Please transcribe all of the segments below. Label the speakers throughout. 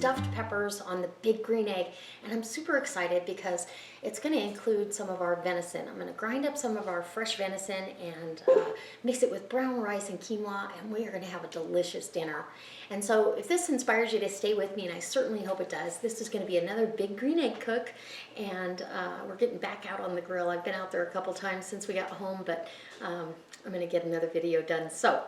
Speaker 1: stuffed peppers on the big green egg, and I'm super excited because it's going to include some of our venison. I'm going to grind up some of our fresh venison and mix it with brown rice and quinoa, and we are going to have a delicious dinner. And so if this inspires you to stay with me, and I certainly hope it does, this is going to be another big green egg cook, and we're getting back out on the grill. I've been out there a couple times since we got home, but I'm going to get another video done. So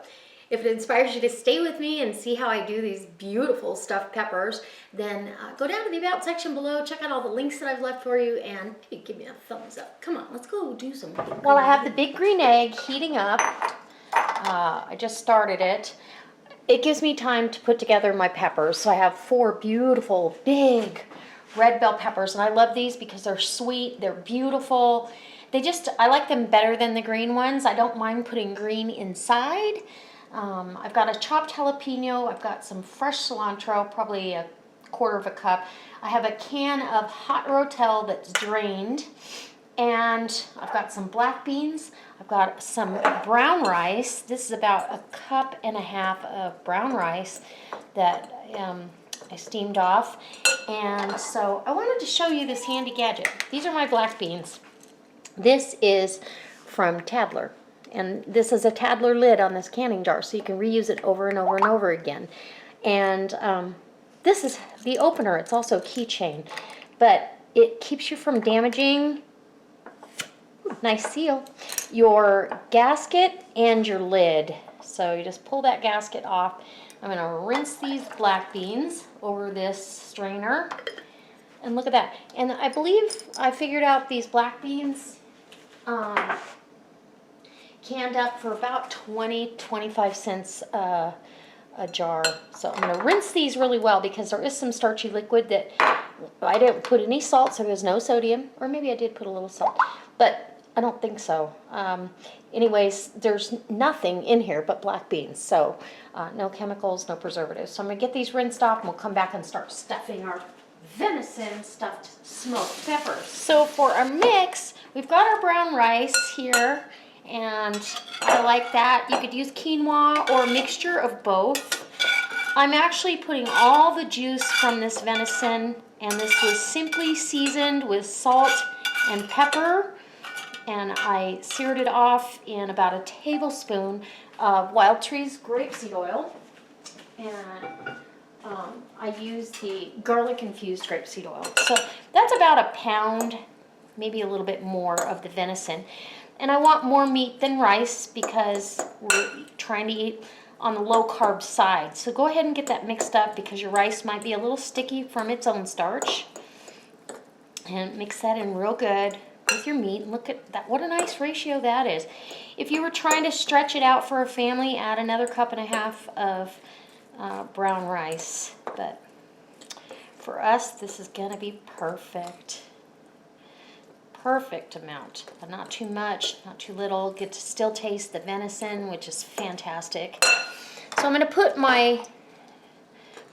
Speaker 1: if it inspires you to stay with me and see how I do these beautiful stuffed peppers, then go down to the About section below, check out all the links that I've left for you, and maybe give me a thumbs up. Come on, let's go do some. Well, I have the big green egg heating up. I just started it. It gives me time to put together my peppers. So I have 4 beautiful, big red bell peppers, and I love these because they're sweet, they're beautiful. I like them better than the green ones. I don't mind putting green inside. I've got a chopped jalapeno, I've got some fresh cilantro, probably a 1/4 cup. I have a can of hot rotel that's drained, and I've got some black beans. I've got some brown rice. This is about 1.5 cups of brown rice that I steamed off. And so I wanted to show you this handy gadget. These are my black beans. This is from Tadler. And this is a Tadler lid on this canning jar, so you can reuse it over and over and over again. And this is the opener. It's also a keychain, but it keeps you from damaging, nice seal, your gasket and your lid. So you just pull that gasket off. I'm going to rinse these black beans over this strainer. And look at that. And I believe I figured out these black beans canned up for about 20-25 cents a jar. So I'm going to rinse these really well because there is some starchy liquid that I didn't put any salt, so there's no sodium. Or maybe I did put a little salt, but I don't think so. Anyways, there's nothing in here but black beans. So no chemicals, no preservatives. So I'm going to get these rinsed off, and we'll come back and start stuffing our venison stuffed smoked peppers. So for our mix, we've got our brown rice here, and I like that. You could use quinoa or a mixture of both. I'm actually putting all the juice from this venison, and this was simply seasoned with salt and pepper, and I seared it off in about 1 tablespoon of Wild Tree's grapeseed oil, and I used the garlic-infused grapeseed oil. So that's about 1 pound, maybe a little bit more of the venison. And I want more meat than rice because we're trying to eat on the low-carb side. So go ahead and get that mixed up because your rice might be a little sticky from its own starch. And mix that in real good with your meat. Look at that. What a nice ratio that is. If you were trying to stretch it out for a family, add another 1.5 cups of brown rice. But for us, this is going to be perfect. Perfect amount, but not too much, not too little. Get to still taste the venison, which is fantastic. So I'm going to put my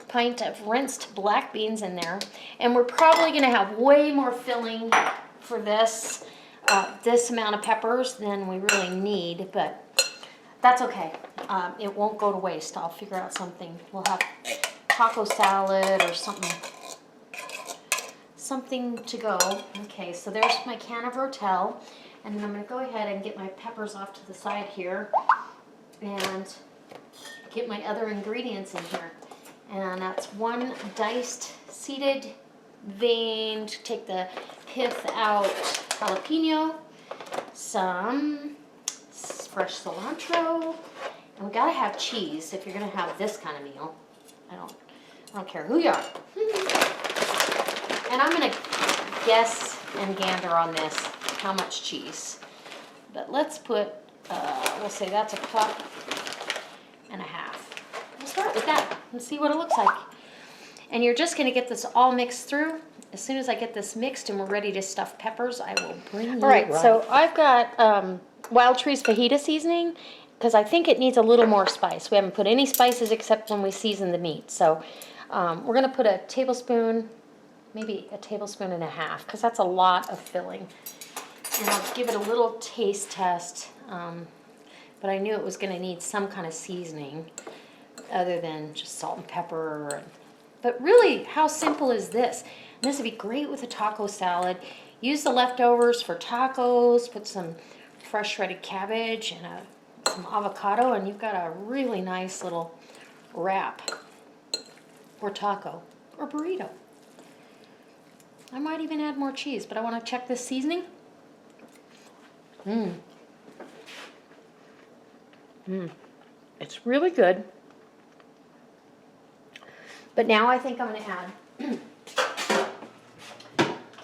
Speaker 1: pint of rinsed black beans in there, and we're probably going to have way more filling for this amount of peppers than we really need, but that's okay. It won't go to waste. I'll figure out something. We'll have taco salad or something to go. Okay, so there's my can of rotel, and then I'm going to go ahead and get my peppers off to the side here and get my other ingredients in here. And that's 1 diced, seeded, veined, take the pith out jalapeno, some fresh cilantro, and we gotta have cheese if you're gonna have this kind of meal. I don't care who you are. And I'm going to guess and gander on this how much cheese. But let's put, we'll say that's 1.5 cups. We'll start with that and see what it looks like. And you're just going to get this all mixed through. As soon as I get this mixed and we're ready to stuff peppers, I will bring you. All right, so I've got Wild Tree's fajita seasoning because I think it needs a little more spice. We haven't put any spices except when we season the meat. So we're going to put 1 tablespoon, maybe 1.5 tablespoons, because that's a lot of filling. And I'll give it a little taste test, but I knew it was going to need some kind of seasoning other than just salt and pepper. But really, how simple is this? And this would be great with a taco salad. Use the leftovers for tacos, put some fresh shredded cabbage and some avocado, and you've got a really nice little wrap or taco or burrito. I might even add more cheese, but I want to check this seasoning. It's really good. But now I think I'm going to add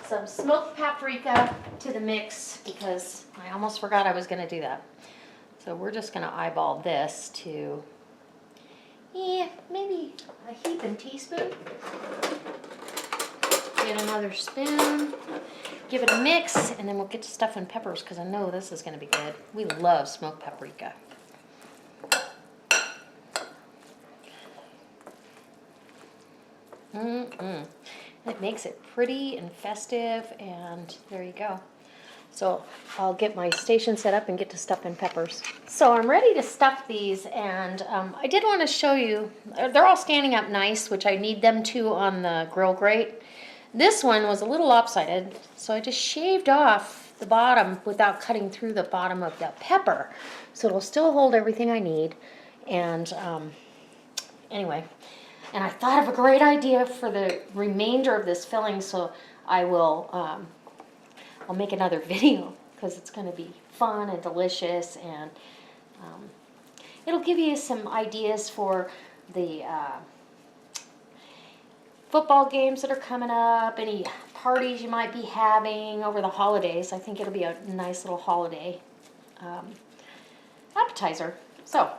Speaker 1: some smoked paprika to the mix because I almost forgot I was going to do that. So we're just going to eyeball this to, maybe a heaping teaspoon. Get another spoon, give it a mix, and then we'll get to stuffing peppers because I know this is going to be good. We love smoked paprika. It makes it pretty and festive, and there you go. So I'll get my station set up and get to stuffing peppers. So I'm ready to stuff these, and I did want to show you, they're all standing up nice, which I need them to on the grill grate. This one was a little lopsided, so I just shaved off the bottom without cutting through the bottom of the pepper. So it'll still hold everything I need. And anyway, and I thought of a great idea for the remainder of this filling, so I will, I'll make another video because it's going to be fun and delicious, and it'll give you some ideas for the football games that are coming up, any parties you might be having over the holidays. I think it'll be a nice little holiday appetizer. So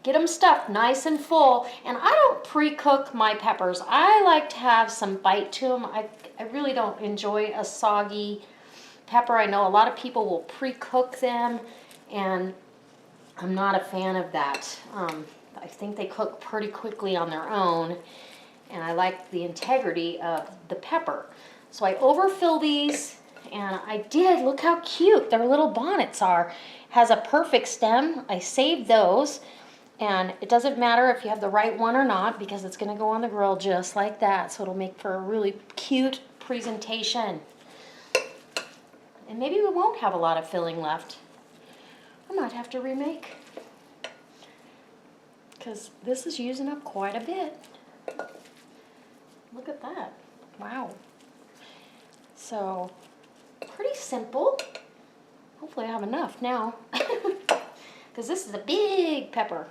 Speaker 1: get them stuffed nice and full, and I don't pre-cook my peppers. I like to have some bite to them. I really don't enjoy a soggy pepper. I know a lot of people will pre-cook them, and I'm not a fan of that. I think they cook pretty quickly on their own, and I like the integrity of the pepper. So I overfill these, and I did, look how cute their little bonnets are. Has a perfect stem. I saved those, and it doesn't matter if you have the right one or not because it's going to go on the grill just like that. So it'll make for a really cute presentation. And maybe we won't have a lot of filling left. I might have to remake because this is using up quite a bit. Look at that. Wow. So, pretty simple. Hopefully I have enough now because this is a big pepper.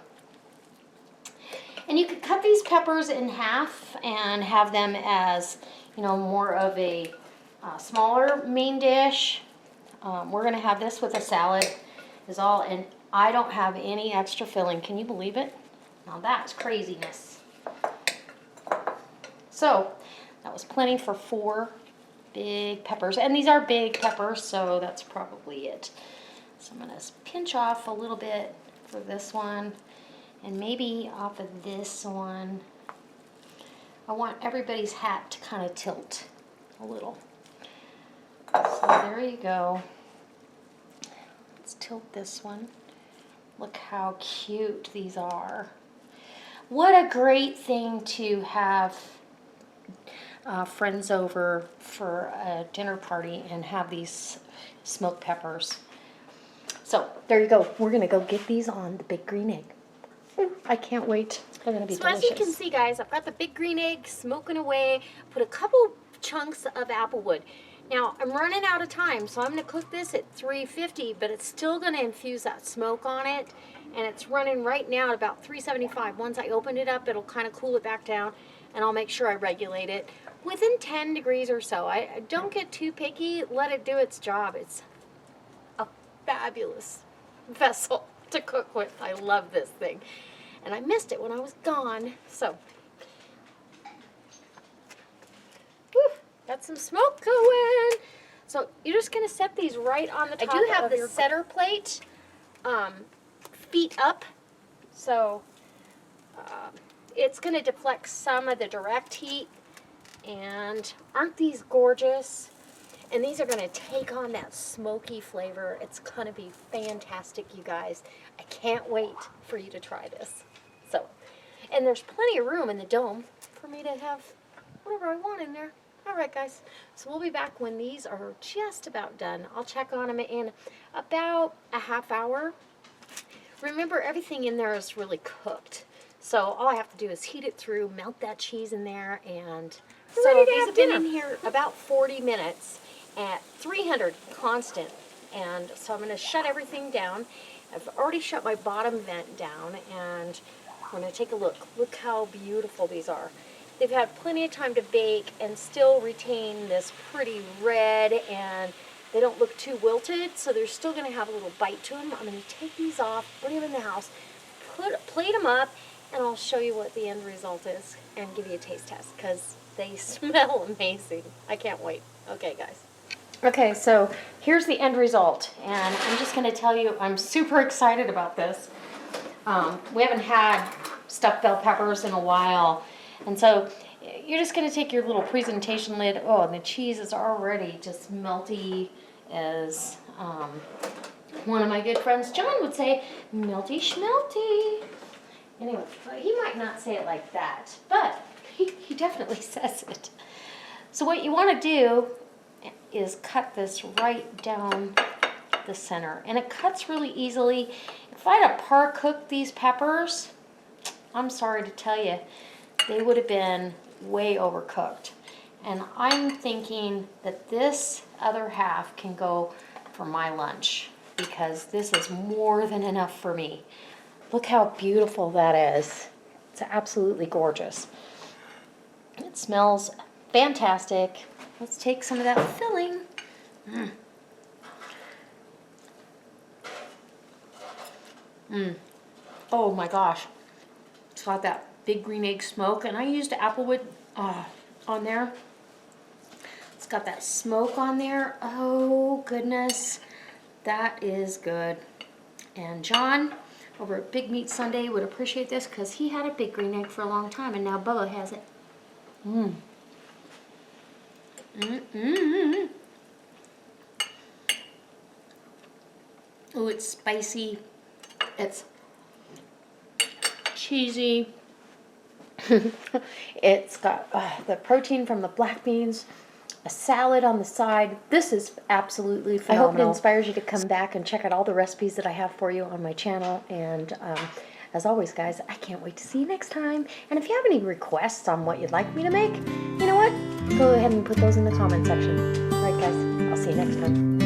Speaker 1: And you could cut these peppers in half and have them as, you know, more of a smaller main dish. We're going to have this with a salad is all, and I don't have any extra filling. Can you believe it? Now that's craziness. So that was plenty for 4 big peppers, and these are big peppers, so that's probably it. So I'm going to pinch off a little bit for this one, and maybe off of this one. I want everybody's hat to kind of tilt a little. So there you go. Let's tilt this one. Look how cute these are. What a great thing to have friends over for a dinner party and have these smoked peppers. So there you go. We're gonna go get these on the big green egg. I can't wait. They're gonna be delicious.
Speaker 2: As you can see, guys, I've got the big green egg smoking away. Put a couple chunks of applewood. Now I'm running out of time, so I'm gonna cook this at 350, but it's still gonna infuse that smoke on it, and it's running right now at about 375. Once I open it up, it'll kind of cool it back down, and I'll make sure I regulate it within 10 degrees or so. I don't get too picky. Let it do its job. It's a fabulous vessel to cook with. I love this thing. And I missed it when I was gone. So, whew, got some smoke going. So you're just going to set these right on the top. I do have the center plate feet up. So it's going to deflect some of the direct heat. And aren't these gorgeous? And these are going to take on that smoky flavor. It's going to be fantastic, you guys. I can't wait for you to try this. So, and there's plenty of room in the dome for me to have whatever I want in there. All right, guys. So we'll be back when these are just about done. I'll check on them in about a half hour. Remember, everything in there is really cooked. So all I have to do is heat it through, melt that cheese in there, and so these have been in here about 40 minutes at 300 constant. And so I'm going to shut everything down. I've already shut my bottom vent down, and I'm going to take a look. Look how beautiful these are. They've had plenty of time to bake and still retain this pretty red, and they don't look too wilted, so they're still going to have a little bite to them. I'm going to take these off, bring them in the house, plate them up, and I'll show you what the end result is and give you a taste test because they smell amazing. I can't wait. Okay, guys. Okay, so here's the end result, and I'm just going to tell you I'm super excited about this. We haven't had stuffed bell peppers in a while, and so you're just going to take your little presentation lid. Oh, and the cheese is already just melty as one of my good friends John would say, melty schmelty. Anyway, he might not say it like that, but he definitely says it. So what you want to do is cut this right down the center, and it cuts really easily. If I'd have par cooked these peppers, I'm sorry to tell you, they would have been way overcooked. And I'm thinking that this other half can go for my lunch because this is more than enough for me. Look how beautiful that is. It's absolutely gorgeous. It smells fantastic. Let's take some of that filling. Oh my gosh. It's got that big green egg smoke, and I used applewood on there. It's got that smoke on there. Oh goodness, that is good. And John over at Big Meat Sunday would appreciate this because he had a big green egg for a long time, and now Bubba has it. Oh, it's spicy. It's cheesy. It's got the protein from the black beans, a salad on the side. This is absolutely phenomenal. I hope it inspires you to come back and check out all the recipes that I have for you on my channel. And as always, guys, I can't wait to see you next time. And if you have any requests on what you'd like me to make, you know what? Go ahead and put those in the comment section. All right, guys, I'll see you next time.